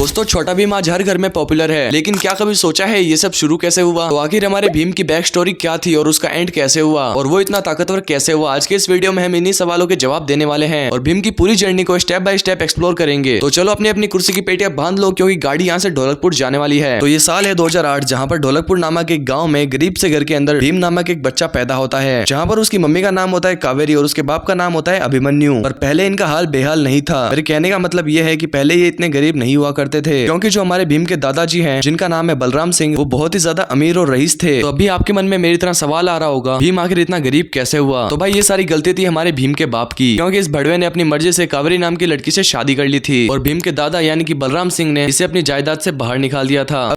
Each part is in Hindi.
दोस्तों छोटा भीम आज हर घर में पॉपुलर है, लेकिन क्या कभी सोचा है ये सब शुरू कैसे हुआ? तो आखिर हमारे भीम की बैक स्टोरी क्या थी और उसका एंड कैसे हुआ और वो इतना ताकतवर कैसे हुआ? आज के इस वीडियो में हम इन्हीं सवालों के जवाब देने वाले हैं और भीम की पूरी जर्नी को स्टेप बाय स्टेप एक्सप्लोर करेंगे। तो चलो अपनी अपनी कुर्सी की पेटियां बांध लो, क्योंकि गाड़ी यहाँ से ढोलकपुर जाने वाली है। तो ये साल है 2008, जहाँ पर ढोलकपुर नामक एक गाँव में गरीब से घर के अंदर भीम नामक एक बच्चा पैदा होता है, जहाँ पर उसकी मम्मी का नाम होता है कावेरी और उसके बाप का नाम होता है अभिमन्यु। पर पहले इनका हाल बेहाल नहीं था। मेरे कहने का मतलब ये है कि पहले ये इतने गरीब नहीं हुआ करते थे, क्योंकि जो हमारे भीम के दादाजी हैं, जिनका नाम है बलराम सिंह, वो बहुत ही ज्यादा अमीर और रईस थे। तो अभी आपके मन में मेरी तरह सवाल आ रहा होगा, भीम आखिर इतना गरीब कैसे हुआ? तो भाई ये सारी गलती थी हमारे भीम के बाप की, क्योंकि इस भड़वे ने अपनी मर्जी से कावेरी नाम की लड़की से शादी कर ली थी और भीम के दादा यानी कि बलराम सिंह ने इसे अपनी जायदाद से बाहर निकाल दिया था।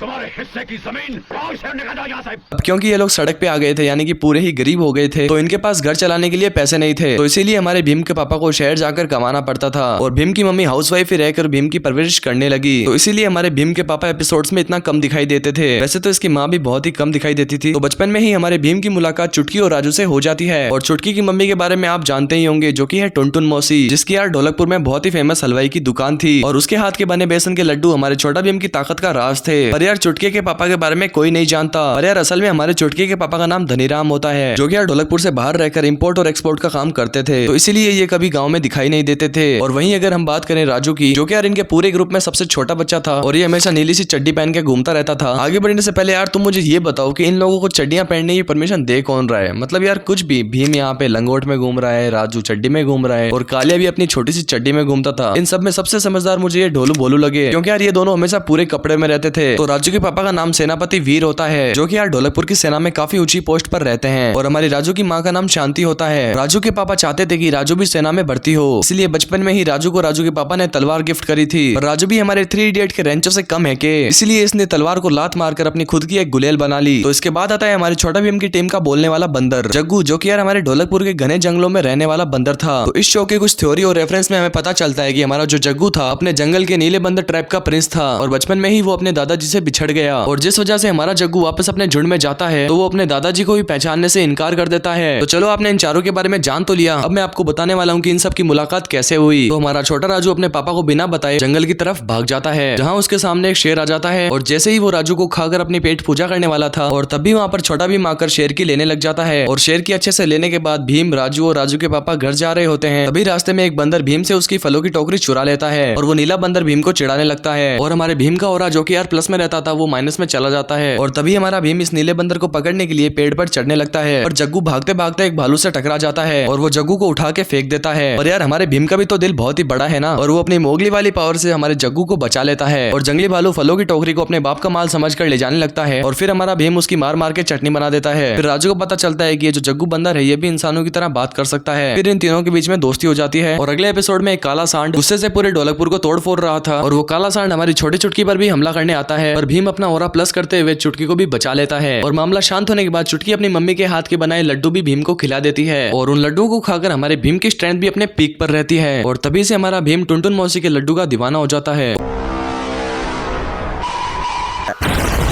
तुम्हारे हिस्से की जमीन निकल जाओ साहब। अब क्योंकि ये लोग सड़क पे आ गए थे, यानी कि पूरे ही गरीब हो गए थे, तो इनके पास घर चलाने के लिए पैसे नहीं थे। तो इसीलिए हमारे भीम के पापा को शहर जाकर कमाना पड़ता था और भीम की मम्मी हाउसवाइफ ही रहकर भीम की परवरिश करने लगी। तो इसीलिए हमारे भीम के पापा एपिसोड्स में इतना कम दिखाई देते थे। वैसे तो इसकी माँ भी बहुत ही कम दिखाई देती थी। तो बचपन में ही हमारे भीम की मुलाकात चुटकी और राजू से हो जाती है और चुटकी की मम्मी के बारे में आप जानते ही होंगे, जो की है टुनटुन मौसी, जिसकी यार ढोलकपुर में बहुत ही फेमस हलवाई की दुकान थी और उसके हाथ के बने बेसन के लड्डू हमारे छोटा भीम की ताकत का राज थे। पर यार चुटकी के पापा के बारे में कोई नहीं जानता। और यार असल में हमारे चुटकी के पापा का नाम धनीराम होता है, जो कि यार ढोलकपुर से बाहर रहकर इंपोर्ट और एक्सपोर्ट का काम करते थे। तो इसीलिए ये कभी गांव में दिखाई नहीं देते थे। और वहीं अगर हम बात करें राजू की, जो कि यार इनके पूरे ग्रुप में सबसे छोटा बच्चा था और ये हमेशा नीली सी चड्डी पहन के घूमता रहता था। आगे बढ़ने से पहले यार तुम मुझे ये बताओ कि इन लोगों को चड्डियां पहनने की परमिशन दे कौन रहा है? मतलब यार कुछ भी, भीम यहाँ पे लंगोट में घूम रहा है, राजू चड्डी में घूम रहा है और कालिया भी अपनी छोटी सी चड्डी में घूमता था। इन सब में सबसे समझदार मुझे ये ढोलू भोलू लगे, क्योंकि यार ये दोनों हमेशा पूरे कपड़े में रहते थे। तो राजू के पापा का नाम सेनापति वीर होता है, जो कि यार ढोलकपुर की सेना में काफी ऊंची पोस्ट पर रहते हैं और हमारी राजू की माँ का नाम शांति होता है। राजू के पापा चाहते थे कि राजू भी सेना में भर्ती हो, इसलिए बचपन में ही राजू को राजू के पापा ने तलवार गिफ्ट करी थी। और राजू भी हमारे 3 इडियट के रेंचो से कम है के, इसलिए इसने तलवार को लात मारकर अपनी खुद की एक गुलेल बना ली। तो इसके बाद आता है हमारे छोटा भीम की टीम का बोलने वाला बंदर जग्गू, जो कि यार हमारे ढोलकपुर के घने जंगलों में रहने वाला बंदर था। तो इस शो के कुछ थ्योरी और रेफरेंस में हमें पता चलता है कि हमारा जो जग्गू था अपने जंगल के नीले बंदर ट्राइब का प्रिंस था और बचपन में ही वो अपने दादाजी से बिछड़ गया और जिस वजह से हमारा जग्गू वापस अपने झुंड में जाता है, तो वो अपने दादाजी को भी पहचानने से इनकार कर देता है। तो चलो आपने इन चारों के बारे में जान तो लिया, अब मैं आपको बताने वाला हूँ कि इन सब की मुलाकात कैसे हुई। तो हमारा छोटा राजू अपने पापा को बिना बताए जंगल की तरफ भाग जाता है, जहाँ उसके सामने एक शेर आ जाता है और जैसे ही वो राजू को खाकर अपनी पेट पूजा करने वाला था, और तभी वहाँ पर छोटा भीम आकर शेर की लेने लग जाता है और शेर की अच्छे से लेने के बाद भीम, राजू और राजू के पापा घर जा रहे होते हैं। तभी रास्ते में एक बंदर भीम से उसकी फलों की टोकरी चुरा लेता है और वो नीला बंदर भीम को चिढ़ाने लगता है और हमारे भीम का ऑरा, जो कि यार प्लस में रहता था, वो माइनस में चला जाता है। और तभी हमारा भीम इस नीले बंदर को पकड़ने के लिए पेड़ पर चढ़ने लगता है और जग्गू भागते भागते एक भालू से टकरा जाता है और वो जग्गू को उठा के फेंक देता है। और यार हमारे भीम का भी तो दिल बहुत ही बड़ा है ना, और वो अपनी मोगली वाली पावर से हमारे जग्गू को बचा लेता है और जंगली भालू फलों की टोकरी को अपने बाप का माल समझकर ले जाने लगता है और फिर हमारा भीम उसकी मार मार के चटनी बना देता है। फिर राजू को पता चलता है कि ये जो जग्गू बंदर है ये भी इंसानों की तरह बात कर सकता है। फिर इन तीनों के बीच में दोस्ती हो जाती है और अगले एपिसोड में एक काला सांड गुस्से से पूरे ढोलकपुर को तोड़ फोड़ रहा था और वो काला सांड हमारी छोटी चुटकी पर भी हमला करने आता है और भीम अपना ऑरा प्लस करते हुए चुटकी को भी बचा लेता है। और मामला शांत होने के बाद चुटकी अपनी मम्मी के हाथ के बनाए लड्डू भी भीम को खिला देती है और उन लड्डू को खाकर हमारे भीम की स्ट्रेंथ भी अपने पीक पर रहती है और तभी से हमारा भीम टुनटुन मौसी के लड्डू का दीवाना हो जाता है।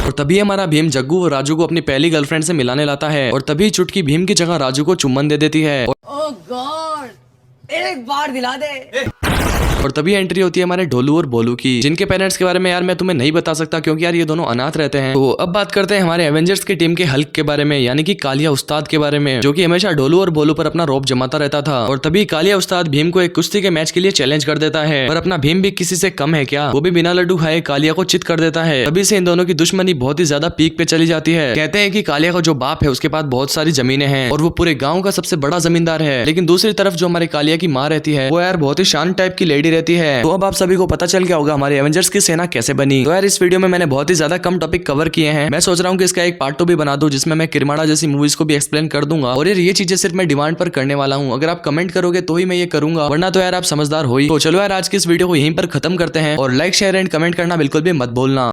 और तभी हमारा भीम जग्गू और राजू को अपनी पहली गर्लफ्रेंड से मिलाने लाता है और तभी चुटकी भीम की जगह राजू को चुम्बन दे देती है। ओह गॉड, एक बार दिला दे। और तभी एंट्री होती है हमारे ढोलू और बोलू की, जिनके पेरेंट्स के बारे में यार मैं तुम्हें नहीं बता सकता, क्योंकि यार ये दोनों अनाथ रहते हैं। तो अब बात करते हैं हमारे एवेंजर्स की टीम के हल्क के बारे में, यानी कि कालिया उस्ताद के बारे में, जो कि हमेशा ढोलू और बोलू पर अपना रौब जमाता रहता था। और तभी कालिया उस्ताद भीम को एक कुश्ती के मैच के लिए चैलेंज कर देता है, पर अपना भीम भी किसी से कम है क्या, वो भी बिना लड्डू खाए कालिया को चित कर देता है। तभी से इन दोनों की दुश्मनी बहुत ही ज्यादा पीक पे चली जाती है। कहते हैं कि कालिया का जो बाप है उसके पास बहुत सारी जमीनें हैं और वो पूरे गाँव का सबसे बड़ा जमींदार है, लेकिन दूसरी तरफ जो हमारे कालिया की माँ रहती है वो यार बहुत ही शांत टाइप की लेडी रहती है। तो अब आप सभी को पता चल गया होगा हमारे एवेंजर्स की सेना कैसे बनी। तो यार इस वीडियो में मैंने बहुत ही ज्यादा कम टॉपिक कवर किए हैं, मैं सोच रहा हूँ कि इसका एक पार्ट 2 भी बना दूं, जिसमें मैं किरमाड़ा जैसी मूवीज को भी एक्सप्लेन कर दूंगा। और यार ये चीजें सिर्फ मैं डिमांड पर करने वाला हूँ, अगर आप कमेंट करोगे तो ही मैं ये करूंगा, वरना तो यार आप समझदार हो ही। तो चलो यार आज की इस वीडियो को यहीं पर खत्म करते हैं और लाइक शेयर एंड कमेंट करना बिल्कुल भी मत भूलना।